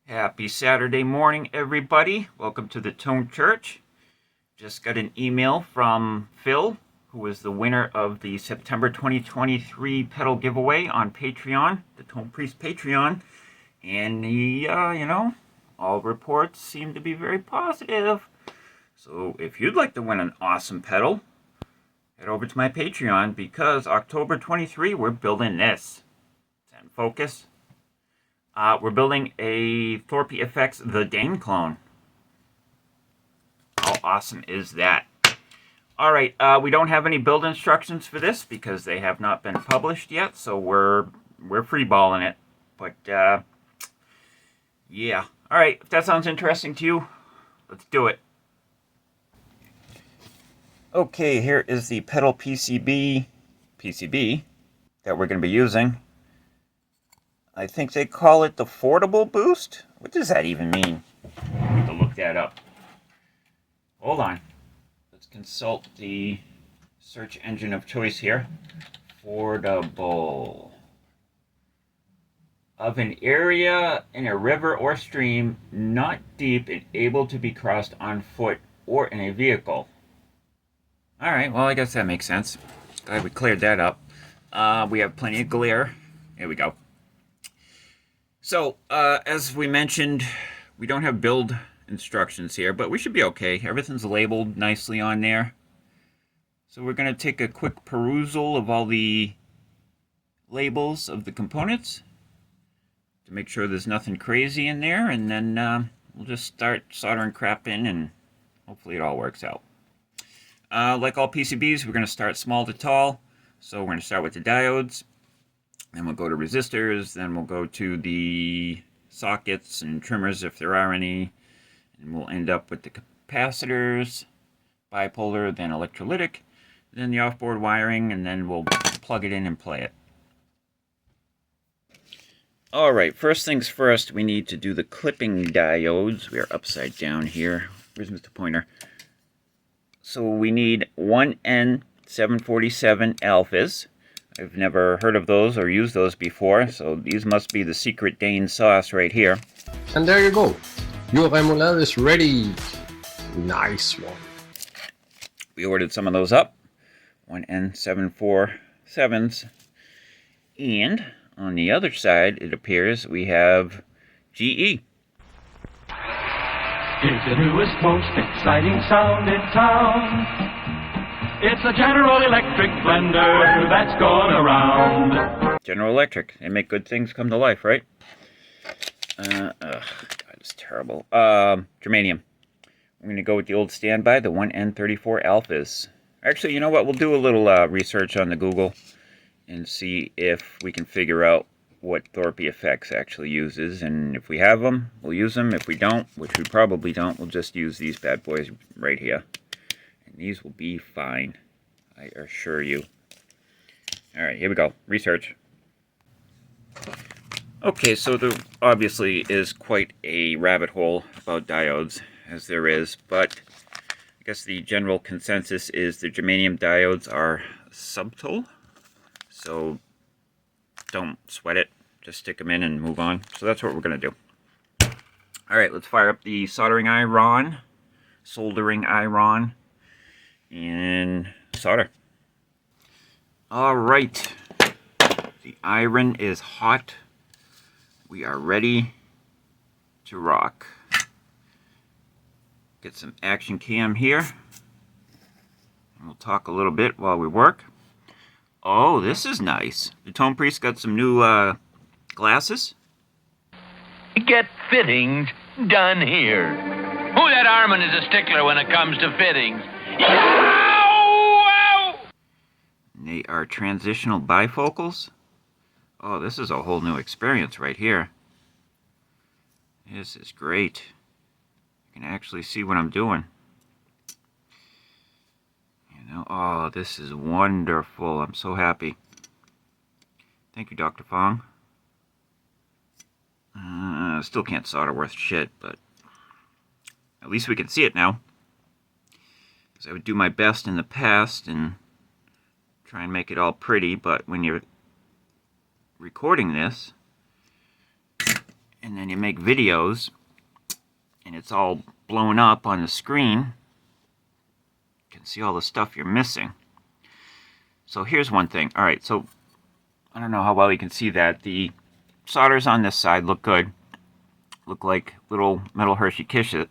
Happy Saturday morning, everybody. Welcome to the Tone Church. Just got an email from Phil, who was the winner of the September 2023 pedal giveaway on Patreon, the Tone Priest Patreon. And he, all reports seem to be very positive. So if you'd like to win an awesome pedal, head over to my Patreon because October 23, we're building this. And focus. We're building a Thorpe FX The Dane clone. How awesome is that? Alright, we don't have any build instructions for this because they have not been published yet, so we're freeballing it. But, yeah. Alright, if that sounds interesting to you, let's do it. Okay, here is the pedal PCB that we're going to be using. I think they call it the Affordable Boost. What does that even mean? I need to look that up. Hold on. Let's consult the search engine of choice here. Affordable. Of an area in a river or stream not deep and able to be crossed on foot or in a vehicle. Alright, well I guess that makes sense. Glad we cleared that up. We have plenty of glare. Here we go. So, as we mentioned, we don't have build instructions here, but we should be okay. Everything's labeled nicely on there. So we're going to take a quick perusal of all the labels of the components to make sure there's nothing crazy in there, and then we'll just start soldering crap in, and hopefully it all works out. Like all PCBs, we're going to start small to tall. So we're going to start with the diodes. Then we'll go to resistors, then we'll go to the sockets and trimmers if there are any, and we'll end up with the capacitors, bipolar, then electrolytic, then the off-board wiring, and then we'll plug it in and play it. Alright, first things first, we need to do the clipping diodes. We are upside down here. Where's Mr. Pointer? So we need 1N747 alphas. I've never heard of those or used those before, so these must be the secret Dane sauce right here. And there you go. Your remoulade is ready. Nice one. We ordered some of those up. 1N747s. And on the other side, it appears we have GE. It's the newest, most exciting sound in town. It's a General Electric blender that's going around. General Electric. They make good things come to life, right? God, it's terrible. Germanium. We're going to go with the old standby, the 1N34 alphas. Actually, you know what? We'll do a little research on the Google and see if we can figure out what Thorpe FX actually uses. And if we have them, we'll use them. If we don't, which we probably don't, we'll just use these bad boys right here. These will be fine, I assure you. Alright, here we go. Research. Okay, so there obviously is quite a rabbit hole about diodes, as there is, but I guess the general consensus is the germanium diodes are subtle, so don't sweat it. Just stick them in and move on. So that's what we're going to do. Alright, let's fire up the soldering iron, and solder. Alright, the iron is hot. We are ready to rock. Get some action cam here. And we'll talk a little bit while we work. Oh, this is nice. The Tone Priest got some new glasses. Get fittings done here. Who that Armin is a stickler when it comes to fittings? They are transitional bifocals. Oh, this is a whole new experience right here. This is great. I can actually see what I'm doing. Oh, this is wonderful. I'm so happy. Thank you, Dr. Fong. Still can't solder worth shit, but at least we can see it now. Because I would do my best in the past and try and make it all pretty, but when you're recording this and then you make videos, and it's all blown up on the screen, you can see all the stuff you're missing. So here's one thing. All right, so I don't know how well you can see that. The solders on this side look good. Look like little metal Hershey kisses.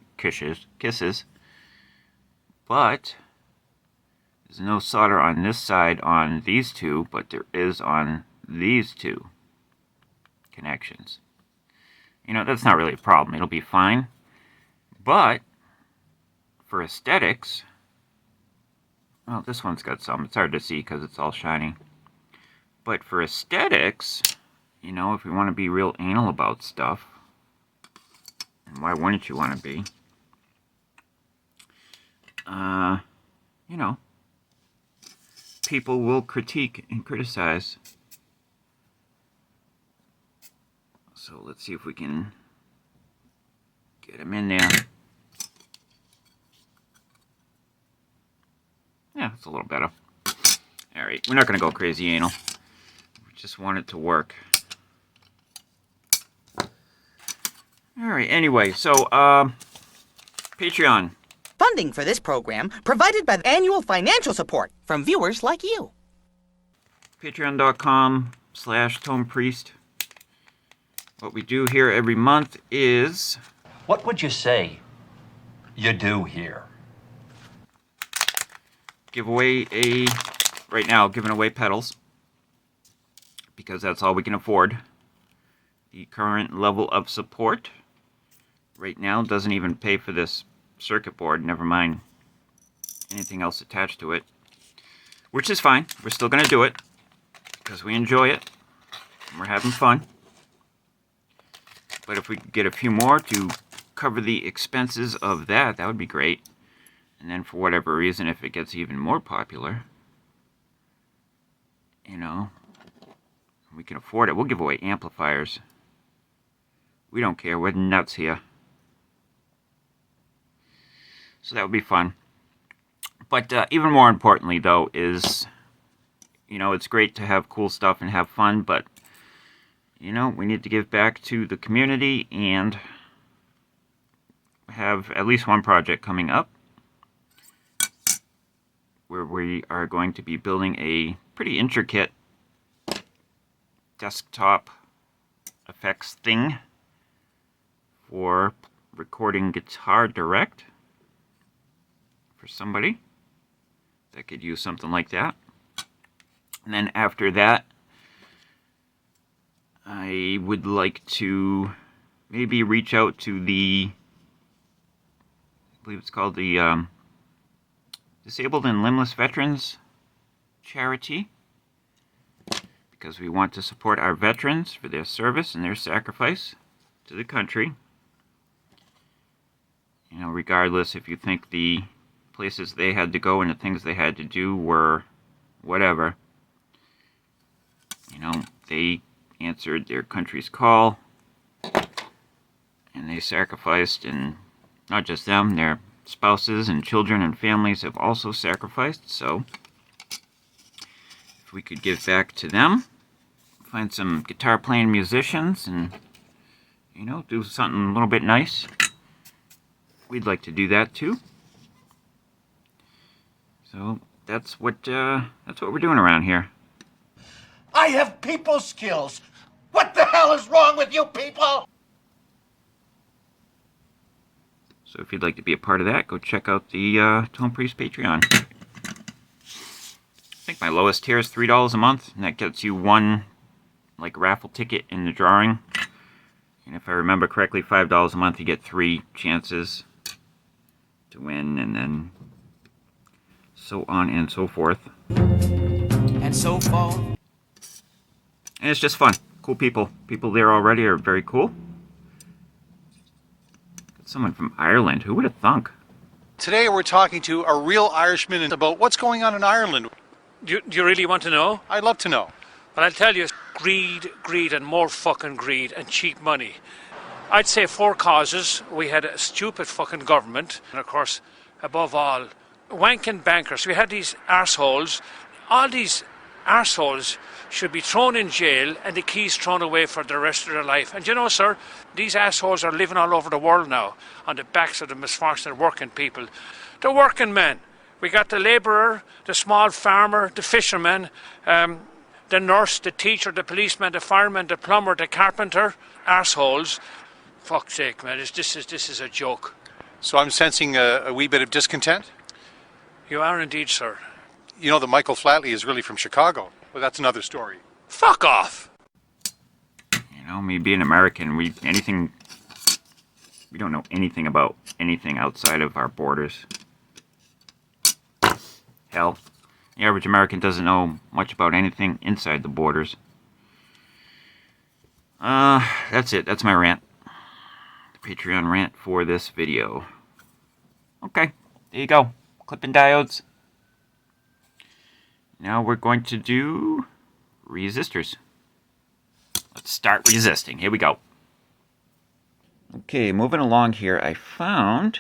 But there's no solder on this side on these two, but there is on these two connections. You know, that's not really a problem. It'll be fine. But for aesthetics, well, this one's got some. It's hard to see because it's all shiny. But for aesthetics, you know, if we want to be real anal about stuff, and why wouldn't you want to be? You know, people will critique and criticize. So let's see if we can get them in there. Yeah, it's a little better. Alright, we're not going to go crazy anal. We just want it to work. Alright, anyway, so, Patreon. Funding for this program provided by annual financial support from viewers like you. Patreon.com/TonePriest. What we do here every month is... What would you say you do here? give away right now, giving away pedals. Because that's all we can afford. The current level of support right now doesn't even pay for this circuit board, never mind anything else attached to it. Which is fine. We're still going to do it because we enjoy it and we're having fun. But if we could get a few more to cover the expenses of that, that would be great. And then for whatever reason, if it gets even more popular, you know, we can afford it, we'll give away amplifiers. We don't care, we're nuts here. So that would be fun. But even more importantly, though, is, you know, it's great to have cool stuff and have fun, but, you know, we need to give back to the community and have at least one project coming up where we are going to be building a pretty intricate desktop effects thing for recording guitar direct for somebody that could use something like that. And then after that, I would like to maybe reach out to the, I believe it's called the Disabled and Limbless Veterans Charity, because we want to support our veterans for their service and their sacrifice to the country. You know, regardless if you think the places they had to go and the things they had to do were whatever. You know, they answered their country's call and they sacrificed, and not just them, their spouses and children and families have also sacrificed. So if we could give back to them, find some guitar playing musicians and, you know, do something a little bit nice, we'd like to do that too. So that's what we're doing around here. I have people skills. What the hell is wrong with you people? So if you'd like to be a part of that, go check out the Tone Priest Patreon. I think my lowest tier is $3 a month, and that gets you one like raffle ticket in the drawing. And if I remember correctly, $5 a month, you get 3 chances to win, and then so on and so forth. And so far. And it's just fun. Cool people. People there already are very cool. Got someone from Ireland. Who would have thunk? Today we're talking to a real Irishman about what's going on in Ireland. Do you really want to know? I'd love to know. Well, I'll tell you, greed, and more fucking greed, and cheap money. I'd say 4 causes. We had a stupid fucking government, and of course, above all, wanking bankers. We had these arseholes. All these arseholes should be thrown in jail and the keys thrown away for the rest of their life. And you know, sir, these assholes are living all over the world now on the backs of the misfortunate working people. The working men. We got the labourer, the small farmer, the fisherman, the nurse, the teacher, the policeman, the fireman, the plumber, the carpenter. Arseholes. Fuck's sake, man, this is a joke. So I'm sensing a wee bit of discontent. You are indeed, sir. You know that Michael Flatley is really from Chicago. Well, that's another story. Fuck off! You know, me being American, we don't know anything about anything outside of our borders. Hell, the average American doesn't know much about anything inside the borders. That's it. That's my rant. The Patreon rant for this video. Okay, there you go. Clipping diodes. Now we're going to do resistors. Let's start resisting. Here we go. Okay, moving along here, I found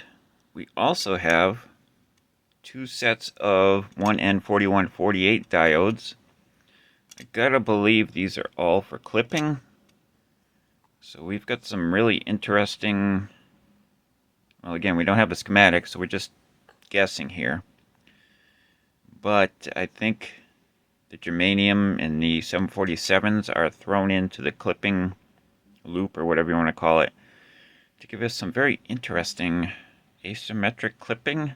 we also have 2 sets of 1N4148 diodes. I gotta believe these are all for clipping. So we've got some really interesting... Well, again, we don't have a schematic, so we're just guessing here. But I think the germanium and the 747s are thrown into the clipping loop, or whatever you want to call it, to give us some very interesting asymmetric clipping.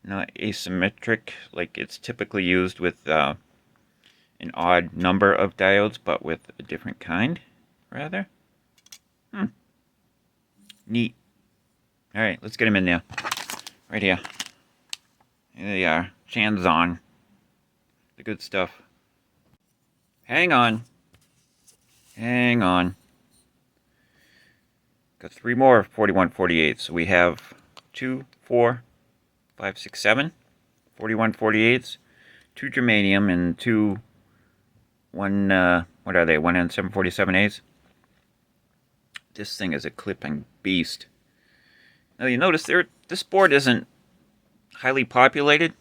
Not asymmetric like it's typically used with an odd number of diodes, but with a different kind, rather. Neat. Alright, let's get them in there. Right here. Here they are. Chan's on. The good stuff. Hang on. Hang on. Got 3 more 4148. So we have 2, 4, 5, 6, 7 4148s, 2 germanium, and 2 what are they? 1N747As. This thing is a clipping beast. Now you notice this board isn't highly populated.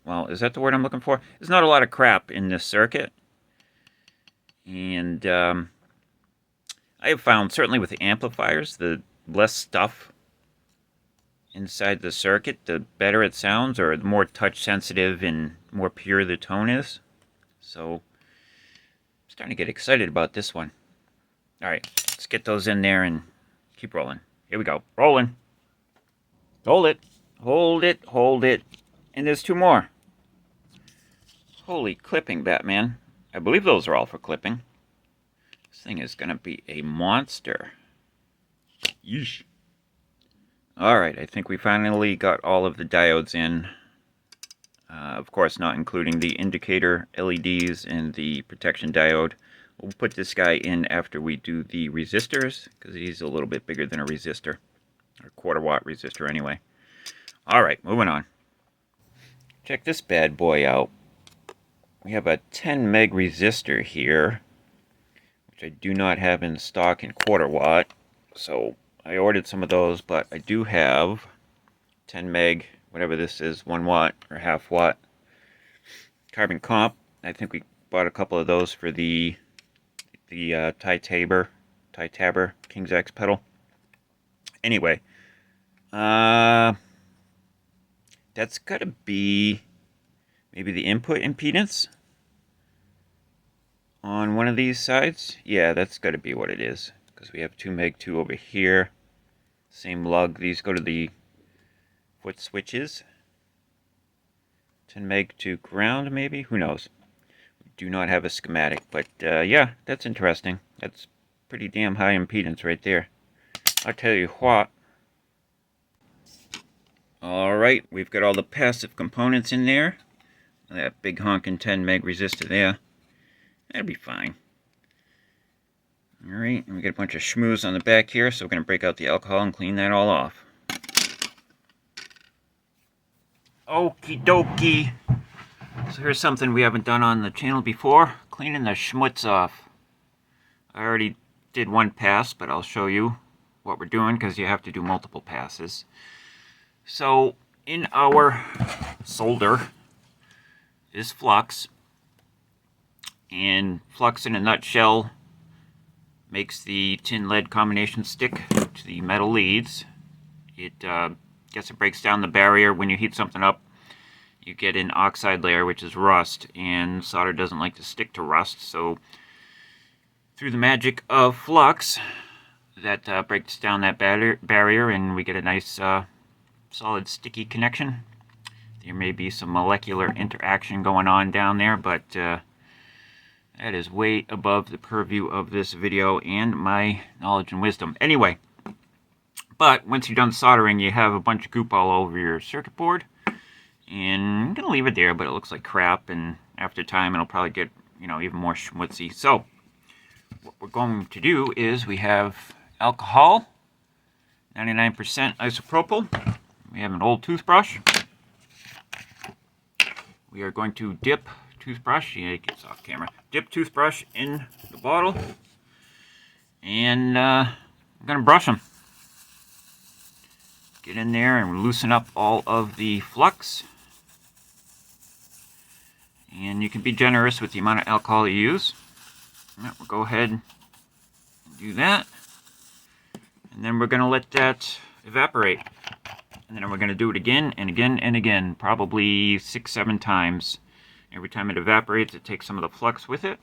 Well, is that the word I'm looking for? There's not a lot of crap in this circuit. And I have found, certainly with the amplifiers, the less stuff inside the circuit, the better it sounds, or the more touch sensitive and more pure the tone is. So I'm starting to get excited about this one. Alright, let's get those in there and keep rolling. Here we go. Rolling. Hold it. Hold it. Hold it. And there's 2 more. Holy clipping, Batman. I believe those are all for clipping. This thing is going to be a monster. Yeesh. Alright, I think we finally got all of the diodes in. Of course, not including the indicator LEDs and the protection diode. We'll put this guy in after we do the resistors, because he's a little bit bigger than a resistor. Or quarter-watt resistor, anyway. Alright, moving on. Check this bad boy out. We have a 10 meg resistor here, which I do not have in stock in quarter-watt. So I ordered some of those, but I do have 10 meg, whatever this is, 1 watt or half watt carbon comp. I think we bought a couple of those for the Ty-Tabor King's X pedal. Anyway, that's got to be maybe the input impedance on one of these sides. Yeah, that's got to be what it is, because we have 2 meg 2 over here. Same lug. These go to the foot switches. 10 meg to ground, maybe? Who knows? We do not have a schematic, but yeah, that's interesting. That's pretty damn high impedance right there. I'll tell you what. Alright, we've got all the passive components in there. That big honking 10 meg resistor there. That'll be fine. Alright, and we got a bunch of shmootz on the back here, so we're going to break out the alcohol and clean that all off. Okie dokie. So here's something we haven't done on the channel before. Cleaning the shmootz off. I already did 1 pass, but I'll show you what we're doing, because you have to do multiple passes. So in our solder is flux, And flux in a nutshell makes the tin-lead combination stick to the metal leads. It breaks down the barrier. When you heat something up, you get an oxide layer, which is rust, and solder doesn't like to stick to rust. So through the magic of flux, that breaks down that barrier, and we get a nice solid sticky connection. There may be some molecular interaction going on down there, but that is way above the purview of this video and my knowledge and wisdom. Anyway, but once you're done soldering, you have a bunch of goop all over your circuit board. And I'm going to leave it there, but it looks like crap, and after time it'll probably get, even more schmutzy. So what we're going to do is we have alcohol, 99% isopropyl. We have an old toothbrush. We are going to dip toothbrush, it gets off camera, dip toothbrush in the bottle, and I'm going to brush them. Get in there and loosen up all of the flux. And you can be generous with the amount of alcohol you use. We'll go ahead and do that. And then we're going to let that evaporate. And then we're going to do it again and again and again, probably 6-7 times. Every time it evaporates, it takes some of the flux with it.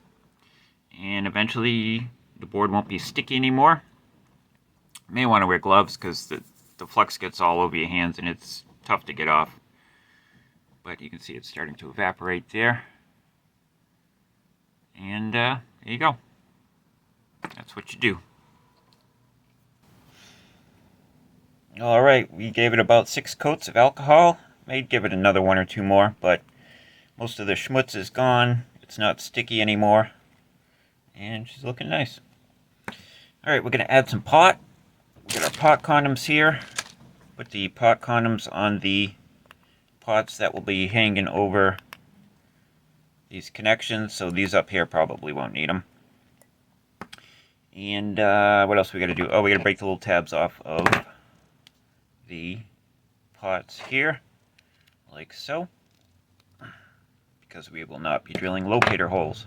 And eventually, the board won't be sticky anymore. You may want to wear gloves because the flux gets all over your hands and it's tough to get off. But you can see it's starting to evaporate there. And there you go. That's what you do. Alright, we gave it about 6 coats of alcohol. May give it another 1 or 2 more, but most of the schmutz is gone. It's not sticky anymore. And she's looking nice. Alright, we're going to add some pot. We got our pot condoms here. Put the pot condoms on the pots that will be hanging over these connections, so these up here probably won't need them. And what else we got to do? Oh, we got to break the little tabs off of the pots here, like so, because we will not be drilling locator holes.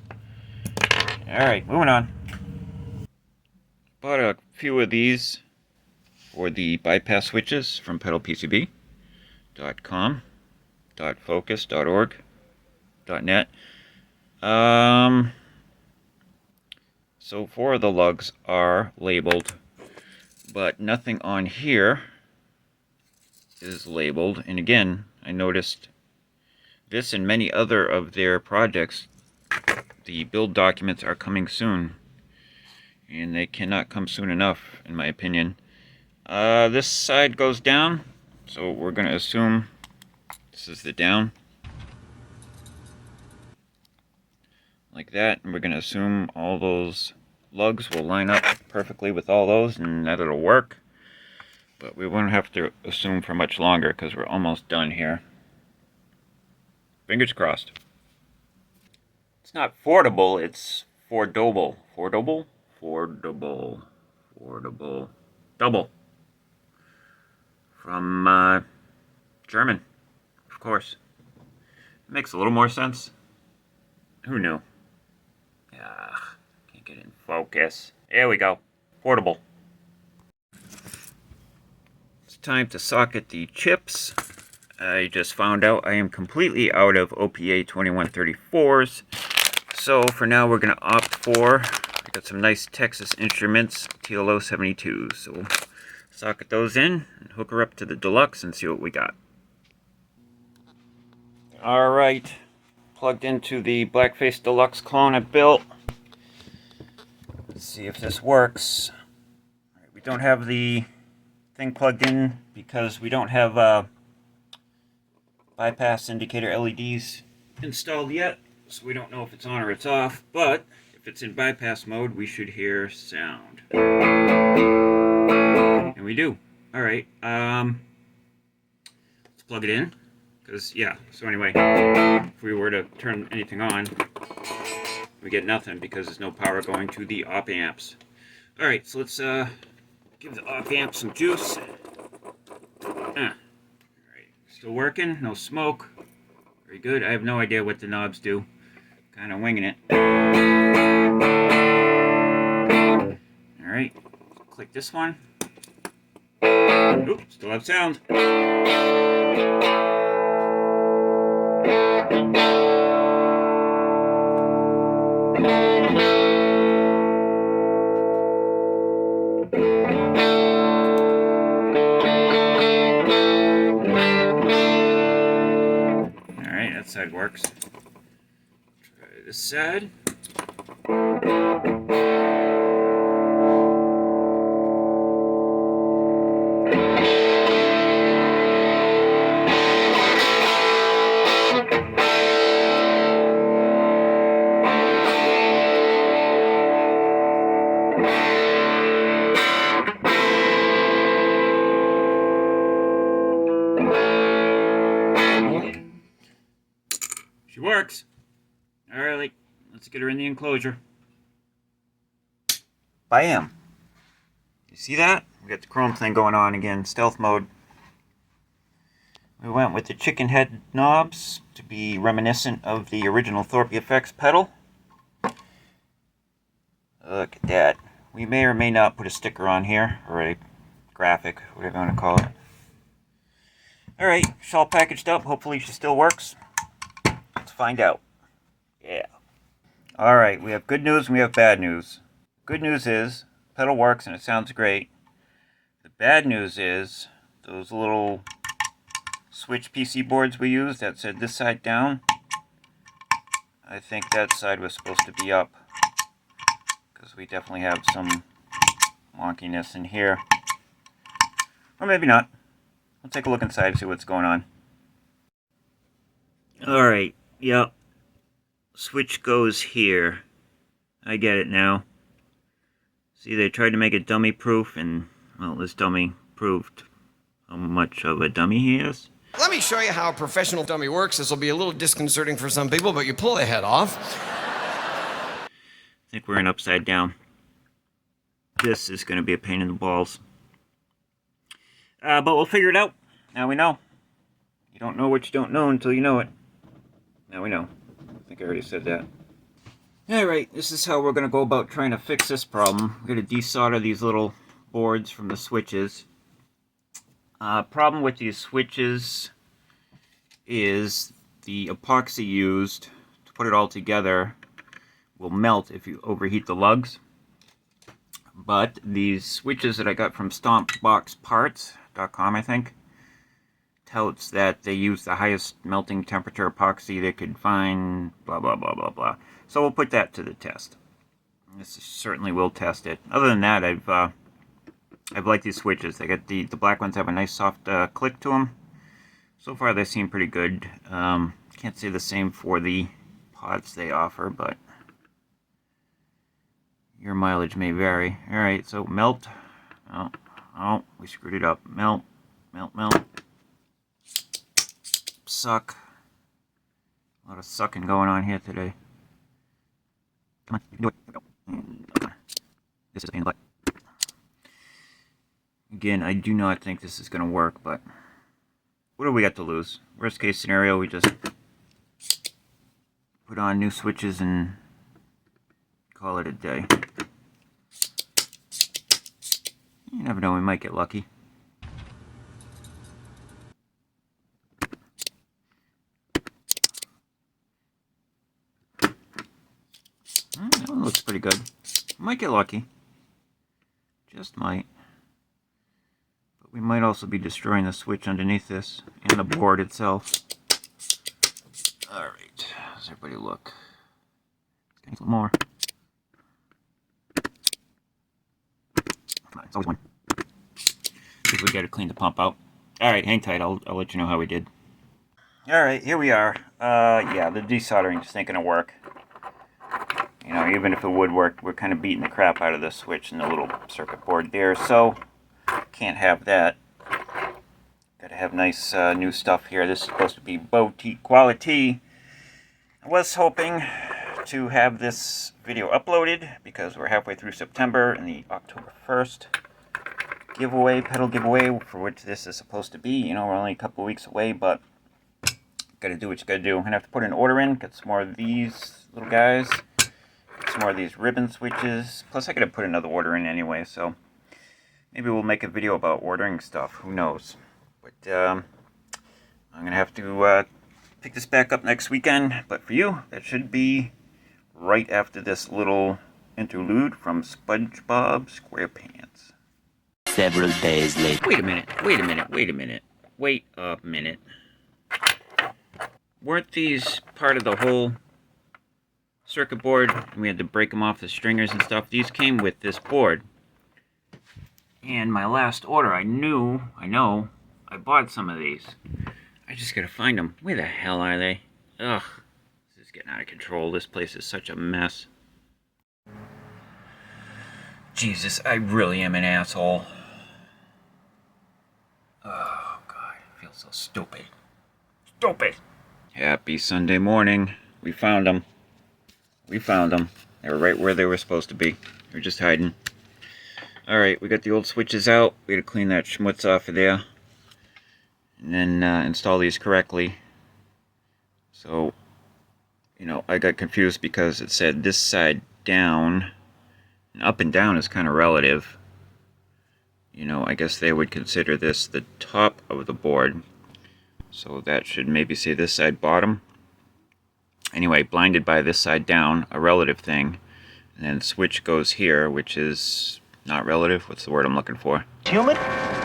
Alright, moving on. Bought a few of these for the bypass switches from pedalpcb.com, .focus, .org, .net. So 4 of the lugs are labeled, but nothing on here is labeled. And again, I noticed this and many other of their projects, the build documents are coming soon, and they cannot come soon enough, in my opinion. This side goes down, so we're going to assume this is the down, like that, and we're going to assume all those lugs will line up perfectly with all those and that it'll work. But we won't have to assume for much longer because we're almost done here. Fingers crossed. It's not fordable, it's fordable. Fordable? Fordable. Fordable. Double. From German, of course. It makes a little more sense. Who knew? Can't get in focus. There we go. Portable. It's time to socket the chips. I just found out I am completely out of OPA 2134s. So for now we're going to opt for, I got some nice Texas Instruments TLO 72s. So we'll socket those in and hook her up to the Deluxe and see what we got. Alright. Plugged into the Blackface Deluxe clone I built. Let's see if this works. Right, we don't have the thing plugged in because we don't have bypass indicator LEDs installed yet, so we don't know if it's on or it's off, but if it's in bypass mode we should hear sound. And we do. Alright, let's plug it in. Because, yeah, so anyway, if we were to turn anything on, we get nothing because there's no power going to the op amps. Alright, so let's give the op amp some juice. Alright, still working, no smoke. Very good. I have no idea what the knobs do Kind of winging it. Alright, click this one. Oop, still have sound. Alright, that side works. Try this side. She works. Alright, let's get her in the enclosure. Bam! You see that? We got the chrome thing going on again, stealth mode. We went with the chicken head knobs to be reminiscent of the original Thorpe effects pedal. Look at that. We may or may not put a sticker on here, or a graphic, whatever you want to call it. Alright, she's all packaged up. Hopefully she still works. Let's find out. Yeah. Alright, we have good news and we have bad news. Good news is, pedal works and it sounds great. The bad news is, those little switch PC boards we used that said this side down, I think that side was supposed to be up. Because we definitely have some wonkiness in here. Or maybe not. We'll take a look inside and see what's going on. Alright, yep. Switch goes here. I get it now. See, they tried to make it dummy proof, and, well, this dummy proved how much of a dummy he is. Let me show you how a professional dummy works. This will be a little disconcerting for some people, but you pull the head off. I think we're in upside down. This is going to be a pain in the balls. But we'll figure it out. Now we know. You don't know what you don't know until you know it. Now we know. I think I already said that. Alright, this is how we're going to go about trying to fix this problem. We're going to desolder these little boards from the switches. Problem with these switches is the epoxy used to put it all together will melt if you overheat the lugs. But these switches that I got from stompboxparts.com, I think, touts that they use the highest melting temperature epoxy they could find, blah, blah, blah, blah, blah. So we'll put that to the test. This certainly will test it. Other than that, I've liked these switches. They got the black ones have a nice soft click to them. So far they seem pretty good. Can't say the same for the pods they offer, but your mileage may vary. Alright, so melt. Oh, we screwed it up. Melt, melt, melt. Suck. A lot of sucking going on here today. Come on, you can do it. Here we go. This is a pain in the butt. Again, I do not think this is going to work, but what do we got to lose? Worst case scenario, we just put on new switches and call it a day. You never know, we might get lucky. That one looks pretty good. Might get lucky. Just might. But we might also be destroying the switch underneath this and the board itself. Alright, does everybody look? Let's get a little more. Come on, it's always one. I think we gotta clean the pump out. Alright, hang tight, I'll let you know how we did. Alright, here we are. Yeah, the desoldering just ain't gonna work. You know, even if it would work, we're kind of beating the crap out of the switch and the little circuit board there, so can't have that. Gotta have nice new stuff here. This is supposed to be boutique quality. I was hoping to have this video uploaded because we're halfway through September and the October 1st giveaway, pedal giveaway, for which this is supposed to be. You know, we're only a couple weeks away, but gotta do what you gotta do. I'm gonna have to put an order in, get some more of these little guys, get some more of these ribbon switches. Plus I gotta put another order in anyway, so maybe we'll make a video about ordering stuff, who knows. But I'm gonna have to pick this back up next weekend, but for you, that should be right after this little interlude from SpongeBob SquarePants. Several days later. Wait a minute. Weren't these part of the whole circuit board? We had to break them off the stringers and stuff. These came with this board. And my last order, I know, I bought some of these. I just gotta find them. Where the hell are they? Ugh, this is getting out of control. This place is such a mess. Jesus, I really am an asshole. Oh, God, I feel so stupid. Stupid! Happy Sunday morning. We found them. They were right where they were supposed to be. They were just hiding. Alright, we got the old switches out. We gotta clean that schmutz off of there. And then install these correctly. So, you know, I got confused because it said this side down. And up and down is kind of relative. You know, I guess they would consider this the top of the board. So that should maybe say this side bottom. Anyway, blinded by this side down, a relative thing. And then switch goes here, which is not relative. What's the word I'm looking for? Humid?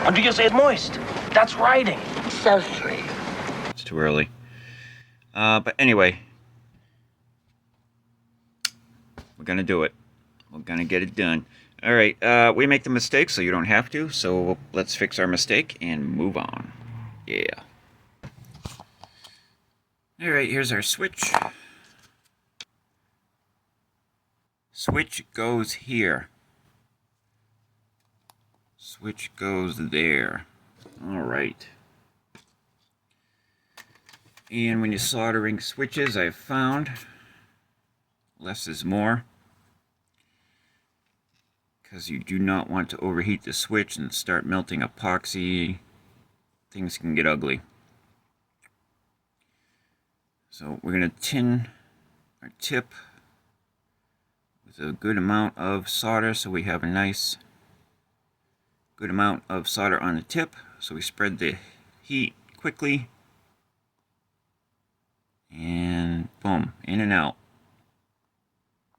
Or do you say it moist? That's writing. So sweet. It's too early. But anyway, we're gonna do it. We're gonna get it done. Alright, we make the mistake so you don't have to, so let's fix our mistake and move on. Yeah. Alright, here's our switch. Switch goes here. Switch goes there. Alright. And when you're soldering switches, I've found less is more. Because you do not want to overheat the switch and start melting epoxy. Things can get ugly. So we're going to tin our tip with a good amount of solder, so we have a nice good amount of solder on the tip. So we spread the heat quickly. And boom, in and out.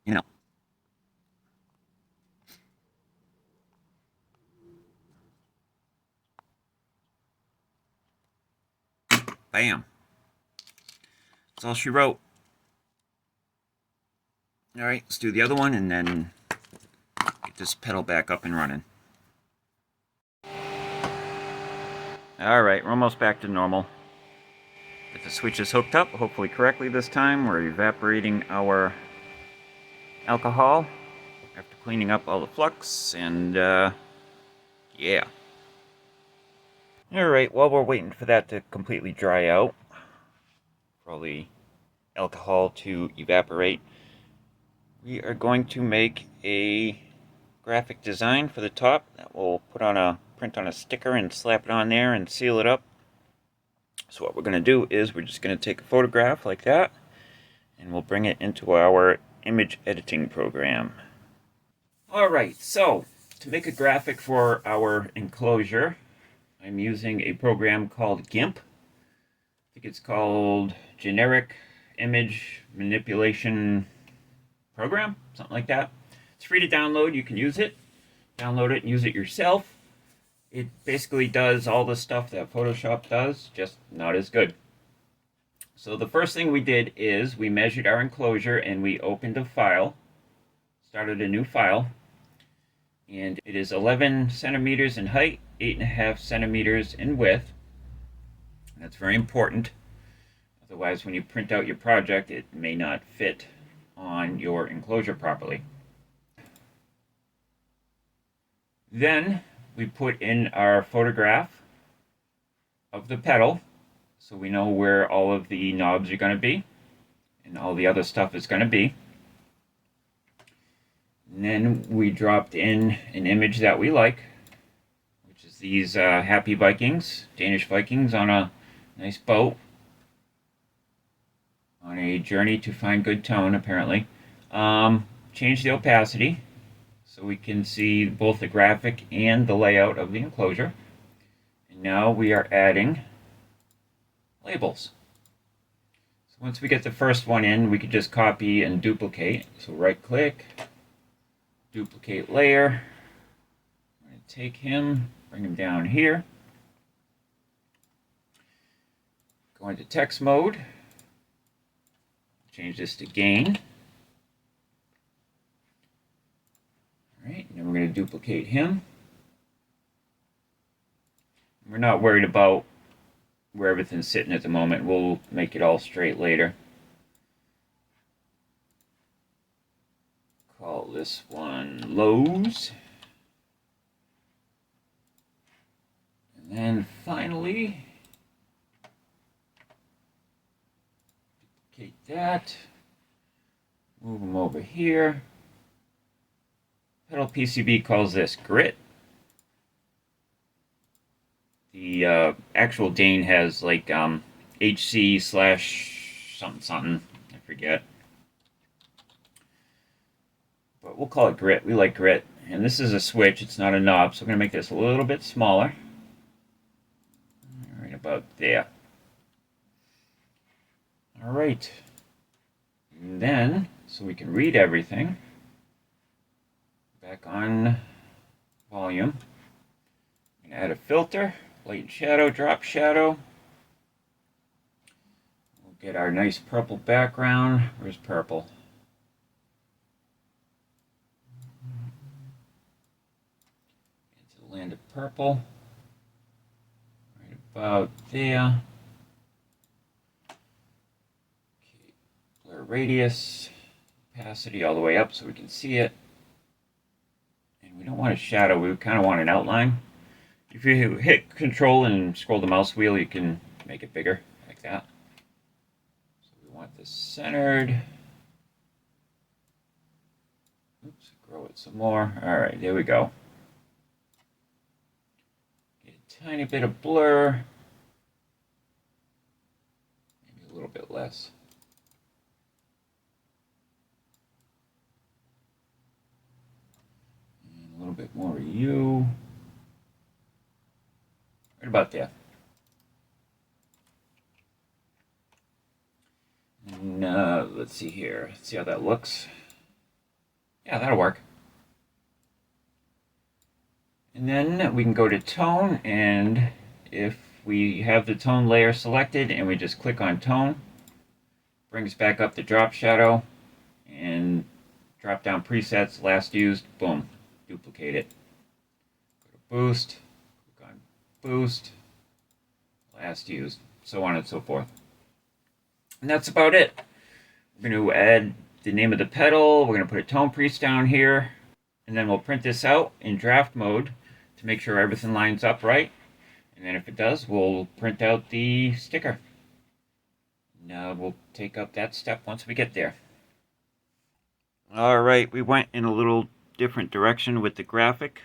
In and out. Bam. That's all she wrote. Alright, let's do the other one and then get this pedal back up and running. Alright, we're almost back to normal. Get the switches hooked up, hopefully correctly this time. We're evaporating our alcohol after cleaning up all the flux, and yeah. Alright, while we're waiting for that to completely dry out, for all the alcohol to evaporate, we are going to make a graphic design for the top that we'll print on a sticker and slap it on there and seal it up. So what we're going to do is we're just going to take a photograph like that, and we'll bring it into our image editing program. Alright, so to make a graphic for our enclosure, I'm using a program called GIMP. I think it's called Generic Image Manipulation Program, something like that. It's free to download, you can use it. Download it and use it yourself. It basically does all the stuff that Photoshop does, just not as good. So the first thing we did is we measured our enclosure and we opened a file, started a new file, and it is 11 centimeters in height, 8.5 centimeters in width. That's very important. Otherwise, when you print out your project, it may not fit on your enclosure properly. Then we put in our photograph of the pedal, so we know where all of the knobs are going to be and all the other stuff is going to be. And then we dropped in an image that we like, which is these happy Vikings, Danish Vikings on a nice boat. on a journey to find good tone, apparently. Change the opacity so we can see both the graphic and the layout of the enclosure. And now we are adding labels. So once we get the first one in, we can just copy and duplicate. So right click, duplicate layer. I'm going to take him, bring him down here. Go into text mode. Change this to gain. Alright, and then we're going to duplicate him. We're not worried about where everything's sitting at the moment. We'll make it all straight later. Call this one Lowe's. And then finally, duplicate that. Move them over here. Pedal PCB calls this grit. The actual Dane has like HC / something, I forget. But we'll call it grit. We like grit. And this is a switch, it's not a knob, so we're going to make this a little bit smaller. Right about there. Alright. And then, so we can read everything, back on volume. I'm going to add a filter. Light and shadow, drop shadow. We'll get our nice purple background. Where's purple? Into the land of purple. Right about there. Okay. Blur radius, opacity all the way up so we can see it. And we don't want a shadow, we kind of want an outline. If you hit Control and scroll the mouse wheel, you can make it bigger, like that. So we want this centered. Oops, grow it some more. Alright, there we go. Get a tiny bit of blur. Maybe a little bit less. And a little bit more hue. Right about there. And let's see here. Let's see how that looks. Yeah, that'll work. And then we can go to tone, and if we have the tone layer selected and we just click on tone, brings back up the drop shadow and drop down presets, last used, boom, duplicate it. Go to boost. Boost, last used, so on and so forth. And that's about it. We're going to add the name of the pedal, we're going to put a tone preset down here, and then we'll print this out in draft mode to make sure everything lines up right. And then if it does, we'll print out the sticker. Now we'll take up that step once we get there. Alright, we went in a little different direction with the graphic.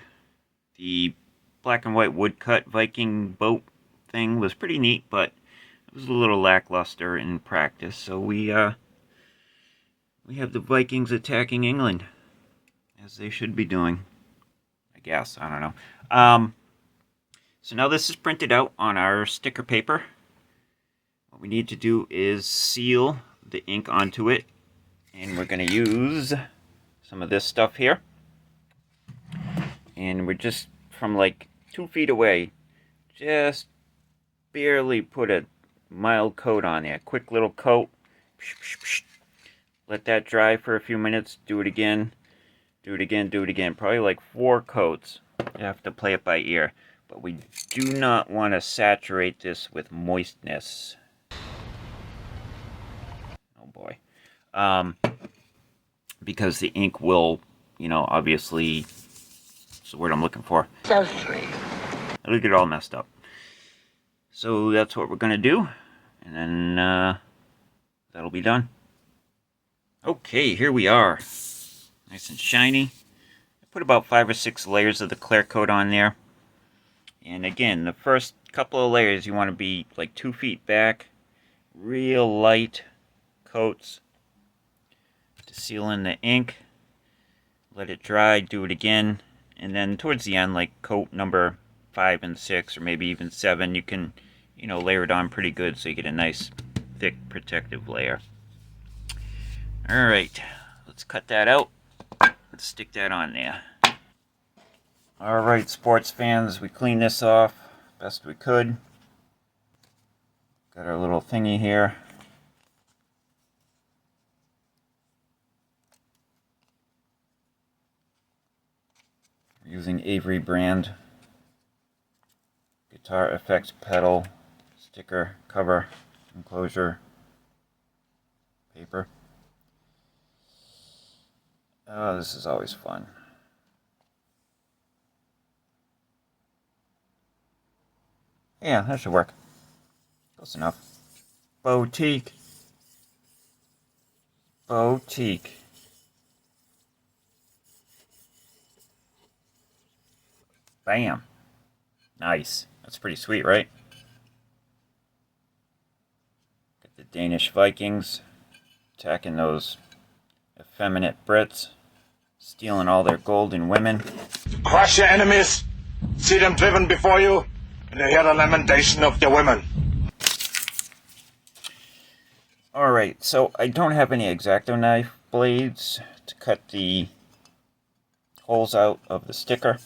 The black and white woodcut Viking boat thing was pretty neat, but it was a little lackluster in practice. So we have the Vikings attacking England, as they should be doing, I guess. I don't know. So now this is printed out on our sticker paper. What we need to do is seal the ink onto it, and we're going to use some of this stuff here. And we're just from like 2 feet away, just barely put a mild coat on there. Quick little coat. Let that dry for a few minutes. Do it again. Do it again. Do it again. Probably like 4 coats. You have to play it by ear. But we do not want to saturate this with moistness. Oh boy. Because the ink will, you know, obviously, that's the word I'm looking for. So sweet. It'll get all messed up. So that's what we're going to do. And then that'll be done. Okay, here we are. Nice and shiny. I put about 5 or 6 layers of the clear coat on there. And again, the first couple of layers you want to be like 2 feet back. Real light coats to seal in the ink. Let it dry, do it again, and then towards the end, like coat number 5 and 6, or maybe even 7, you can, layer it on pretty good so you get a nice, thick, protective layer. Alright, let's cut that out. Let's stick that on there. Alright, sports fans, we cleaned this off best we could. Got our little thingy here. We're using Avery brand guitar effects pedal sticker cover enclosure paper. Oh, this is always fun. Yeah, that should work. Close enough. Boutique. Boutique. Bam. Nice. That's pretty sweet, right? Got the Danish Vikings attacking those effeminate Brits, stealing all their golden women. Crush your enemies, see them driven before you, and hear the lamentation of your women. Alright, so I don't have any X-Acto knife blades to cut the holes out of the sticker.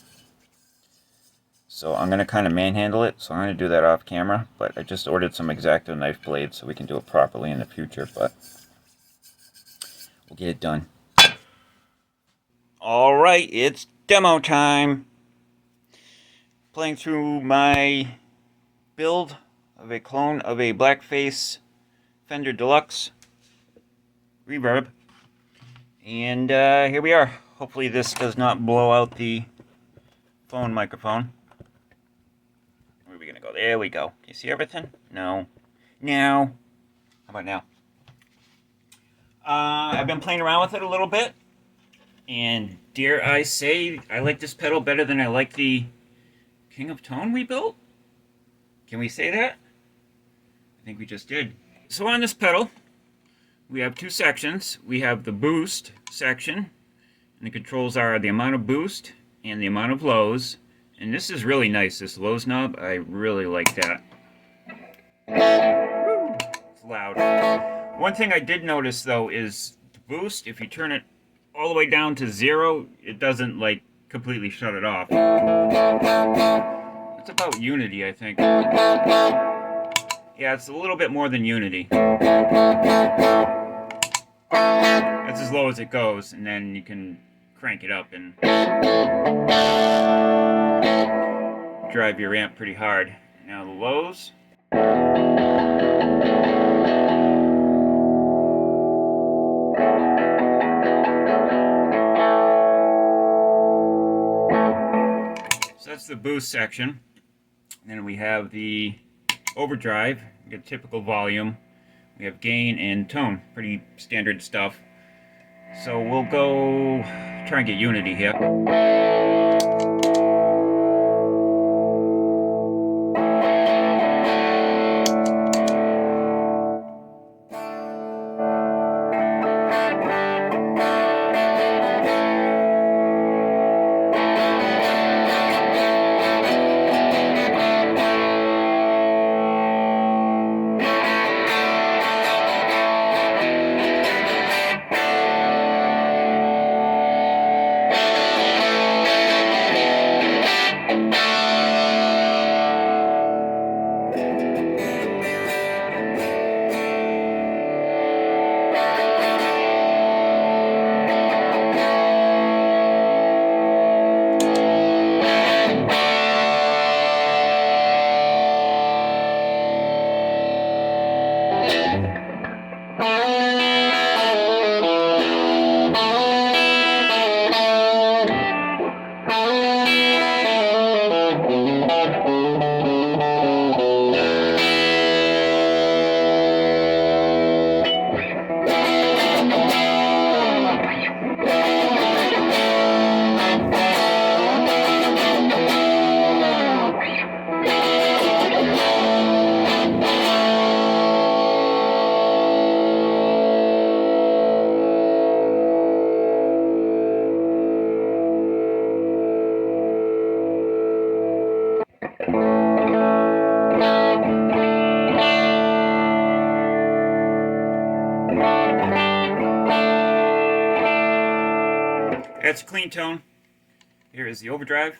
So I'm going to kind of manhandle it, so I'm going to do that off camera, but I just ordered some X-Acto knife blades so we can do it properly in the future, but we'll get it done. Alright, it's demo time! Playing through my build of a clone of a Blackface Fender Deluxe Reverb. And here we are. Hopefully this does not blow out the phone microphone. Where are we gonna go? There we go. Can you see everything? No. Now. How about now? I've been playing around with it a little bit. And dare I say, I like this pedal better than I like the King of Tone we built? Can we say that? I think we just did. So on this pedal, we have two sections. We have the boost section, and the controls are the amount of boost and the amount of lows. And this is really nice, this lows knob. I really like that. It's loud. One thing I did notice though is the boost, if you turn it all the way down to 0, it doesn't like completely shut it off. It's about unity, I think. Yeah, it's a little bit more than unity. That's as low as it goes, and then you can crank it up and drive your amp pretty hard. Now the lows. So that's the boost section. And then we have the overdrive. We get typical volume. We have gain and tone. Pretty standard stuff. So we'll go try and get unity here. that's a clean tone. Here is the overdrive.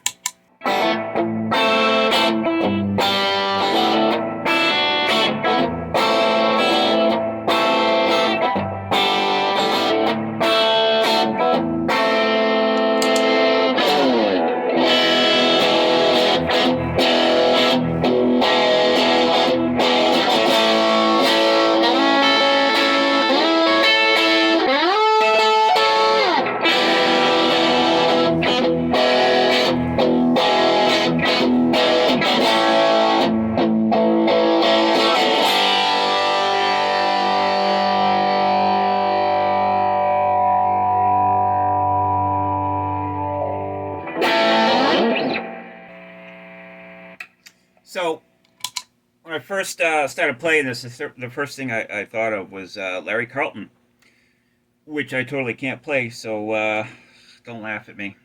So, when I first started playing this, the first thing I thought of was Larry Carlton, which I totally can't play, so don't laugh at me.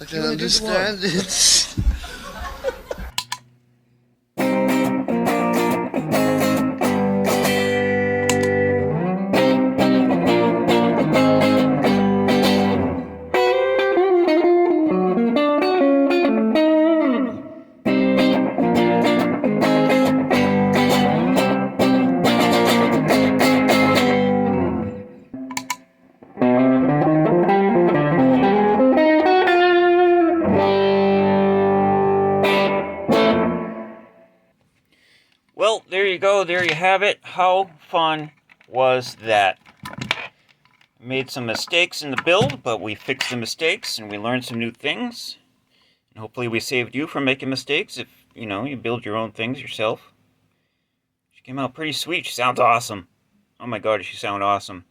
I can understand it. Well, there you go. There you have it. How fun was that? Made some mistakes in the build, but we fixed the mistakes and we learned some new things. And hopefully we saved you from making mistakes if, you build your own things yourself. She came out pretty sweet. She sounds awesome. Oh my god, does she sound awesome.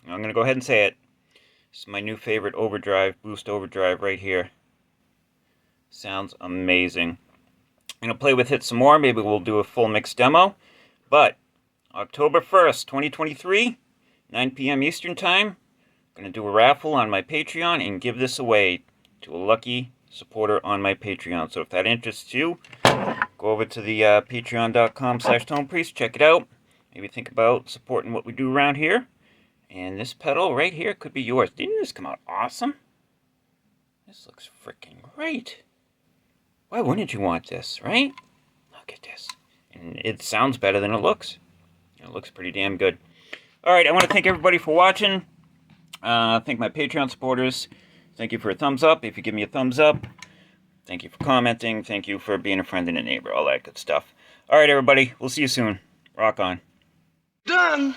I'm going to go ahead and say it. This is my new favorite overdrive, boost overdrive right here. Sounds amazing. I'm going to play with it some more. Maybe we'll do a full mix demo. But October 1st, 2023, 9 p.m. Eastern Time, I'm going to do a raffle on my Patreon and give this away to a lucky supporter on my Patreon. So if that interests you, go over to the patreon.com/tonepriest, check it out. Maybe think about supporting what we do around here. And this pedal right here could be yours. Didn't this come out awesome? This looks freaking great. Why wouldn't you want this, right? Look at this. And it sounds better than it looks. It looks pretty damn good. Alright, I want to thank everybody for watching. Thank my Patreon supporters. Thank you for a thumbs up if you give me a thumbs up. Thank you for commenting. Thank you for being a friend and a neighbor. All that good stuff. Alright, everybody. We'll see you soon. Rock on. Done.